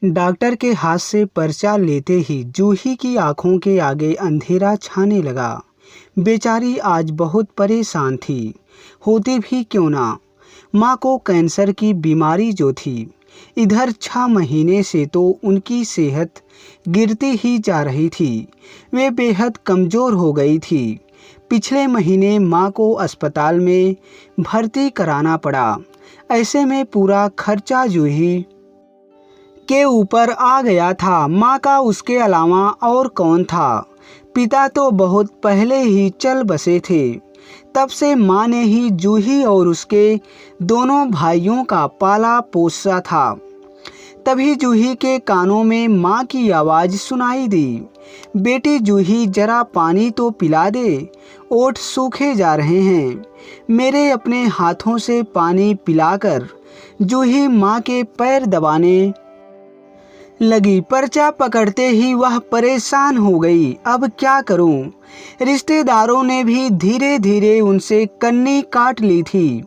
Doctor के हाथ से पर्चा लेते ही जूही की आंखों के आगे अंधेरा छाने लगा। बेचारी आज बहुत परेशान थी, होती भी क्यों ना। माँ को कैंसर की बीमारी जो थी, इधर 6 महीने से तो उनकी सेहत गिरती ही जा रही थी। वे बेहद कमज़ोर हो गई थी। पिछले महीने माँ को अस्पताल में भर्ती कराना पड़ा। ऐसे में पूरा खर्चा जूही के ऊपर आ गया था। माँ का उसके अलावा और कौन था। पिता तो बहुत पहले ही चल बसे थे। तब से माँ ने ही जूही और उसके दोनों भाइयों का पाला पोसा था। तभी जूही के कानों में माँ की आवाज़ सुनाई दी, बेटी जूही जरा पानी तो पिला दे, ओठ सूखे जा रहे हैं। मेरे अपने हाथों से पानी पिलाकर जूही माँ के पैर दबाने लगी। पर्चा पकड़ते ही वह परेशान हो गई। अब क्या करूं? रिश्तेदारों ने भी धीरे धीरे उनसे कन्नी काट ली थी।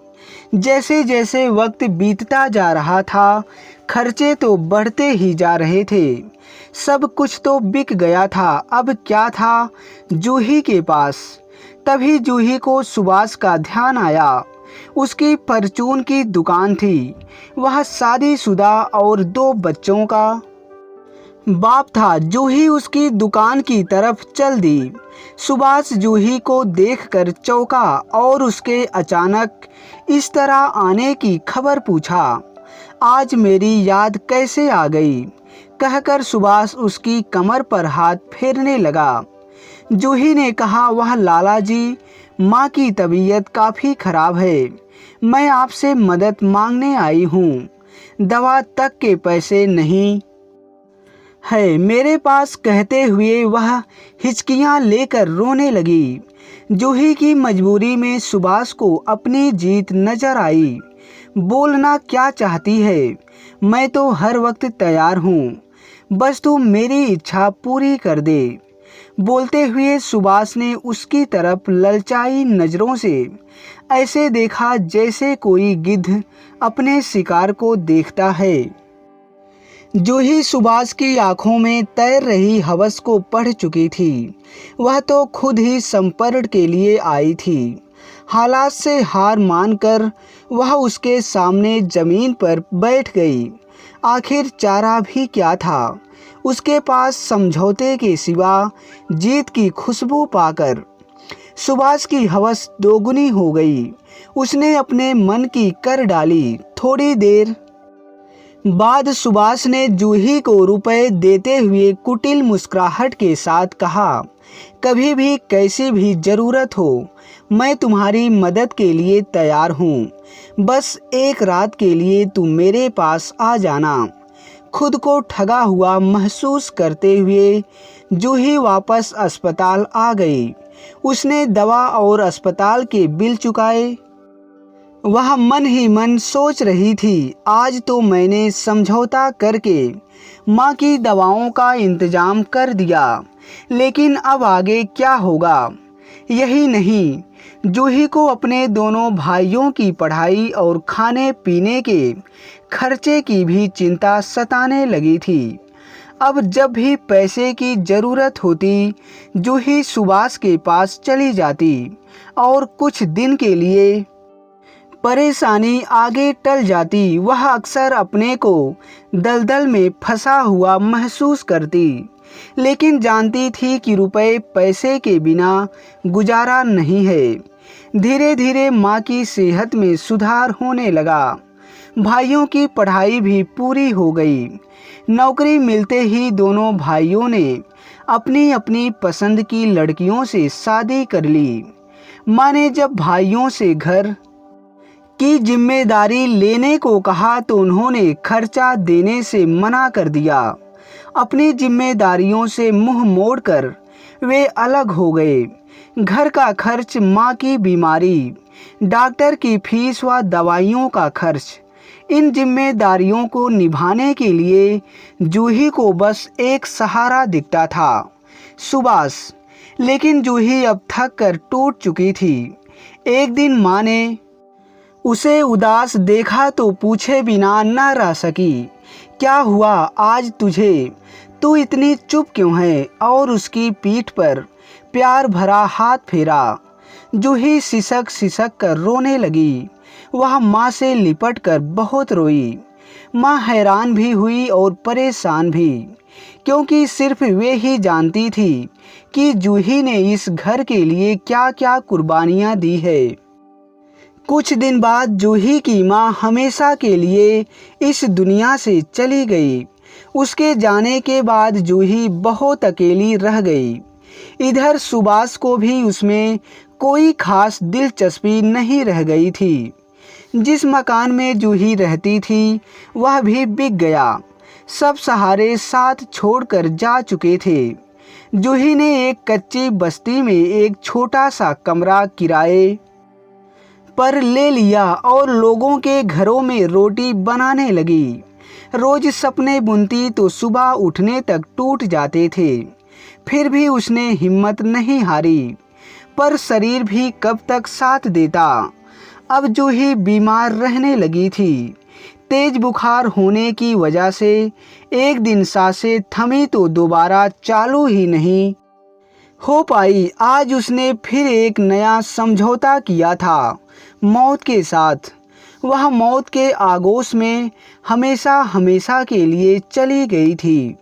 जैसे जैसे वक्त बीतता जा रहा था, खर्चे तो बढ़ते ही जा रहे थे। सब कुछ तो बिक गया था। अब क्या था जूही के पास? तभी जूही को सुभाष का ध्यान आया। उसकी परचून की दुकान थी। वह शादीशुदा और 2 बच्चों का बाप था। जूही उसकी दुकान की तरफ चल दी। सुभाष जूही को देखकर चौंका और उसके अचानक इस तरह आने की खबर पूछा। आज मेरी याद कैसे आ गई? कहकर सुभाष उसकी कमर पर हाथ फेरने लगा। जूही ने कहा, वह लाला जी, माँ की तबीयत काफ़ी खराब है। मैं आपसे मदद मांगने आई हूँ। दवा तक के पैसे नहीं है मेरे पास। कहते हुए वह हिचकियां लेकर रोने लगी। जूही की मजबूरी में सुभाष को अपनी जीत नजर आई। बोलना क्या चाहती है? मैं तो हर वक्त तैयार हूँ, बस तू मेरी इच्छा पूरी कर दे। बोलते हुए सुभाष ने उसकी तरफ ललचाई नज़रों से ऐसे देखा जैसे कोई गिद्ध अपने शिकार को देखता है। जूही सुभाष की आंखों में तैर रही हवस को पढ़ चुकी थी। वह तो खुद ही संपर्क के लिए आई थी। हालात से हार मानकर वह उसके सामने जमीन पर बैठ गई। आखिर चारा भी क्या था उसके पास समझौते के सिवा जीत की खुशबू पाकर। सुभाष की हवस दोगुनी हो गई। उसने अपने मन की कर डाली। थोड़ी देर बाद सुभाष ने जूही को रुपए देते हुए कुटिल मुस्कुराहट के साथ कहा, कभी भी कैसी भी ज़रूरत हो, मैं तुम्हारी मदद के लिए तैयार हूँ। बस एक रात के लिए तुम मेरे पास आ जाना। खुद को ठगा हुआ महसूस करते हुए जूही वापस अस्पताल आ गई। उसने दवा और अस्पताल के बिल चुकाए। वह मन ही मन सोच रही थी, आज तो मैंने समझौता करके माँ की दवाओं का इंतजाम कर दिया, लेकिन अब आगे क्या होगा? यही नहीं, जूही को अपने दोनों भाइयों की पढ़ाई और खाने पीने के खर्चे की भी चिंता सताने लगी थी। अब जब भी पैसे की ज़रूरत होती, जूही सुभाष के पास चली जाती और कुछ दिन के लिए परेशानी आगे टल जाती। वह अक्सर अपने को दलदल में फंसा हुआ महसूस करती, लेकिन जानती थी कि रुपए पैसे के बिना गुजारा नहीं है। धीरे धीरे माँ की सेहत में सुधार होने लगा। भाइयों की पढ़ाई भी पूरी हो गई। नौकरी मिलते ही दोनों भाइयों ने अपनी अपनी पसंद की लड़कियों से शादी कर ली। माँ ने जब भाइयों से घर की जिम्मेदारी लेने को कहा तो उन्होंने खर्चा देने से मना कर दिया। अपनी जिम्मेदारियों से मुंह मोड़कर वे अलग हो गए। घर का खर्च, माँ की बीमारी, डॉक्टर की फीस व दवाइयों का खर्च, इन जिम्मेदारियों को निभाने के लिए जूही को बस एक सहारा दिखता था, सुभाष। लेकिन जूही अब थक कर टूट चुकी थी। एक दिन माँ ने उसे उदास देखा तो पूछे बिना न रह सकी, क्या हुआ आज तुझे? तू इतनी चुप क्यों है? और उसकी पीठ पर प्यार भरा हाथ फेरा। जूही सिसक सिसक कर रोने लगी। वह माँ से लिपट कर बहुत रोई। माँ हैरान भी हुई और परेशान भी, क्योंकि सिर्फ वे ही जानती थी कि जूही ने इस घर के लिए क्या क्या कुर्बानियाँ दी है। कुछ दिन बाद जूही की माँ हमेशा के लिए इस दुनिया से चली गई। उसके जाने के बाद जूही बहुत अकेली रह गई। इधर सुभाष को भी उसमें कोई खास दिलचस्पी नहीं रह गई थी। जिस मकान में जूही रहती थी वह भी बिक गया। सब सहारे साथ छोड़कर जा चुके थे। जूही ने एक कच्ची बस्ती में एक छोटा सा कमरा किराए पर ले लिया और लोगों के घरों में रोटी बनाने लगी। रोज सपने बुनती तो सुबह उठने तक टूट जाते थे। फिर भी उसने हिम्मत नहीं हारी, पर शरीर भी कब तक साथ देता। अब जूही बीमार रहने लगी थी। तेज बुखार होने की वजह से एक दिन सांसें थमी तो दोबारा चालू ही नहीं हो पाई। आज उसने फिर एक नया समझौता किया था मौत के साथ। वह मौत के आगोश में हमेशा हमेशा के लिए चली गई थी।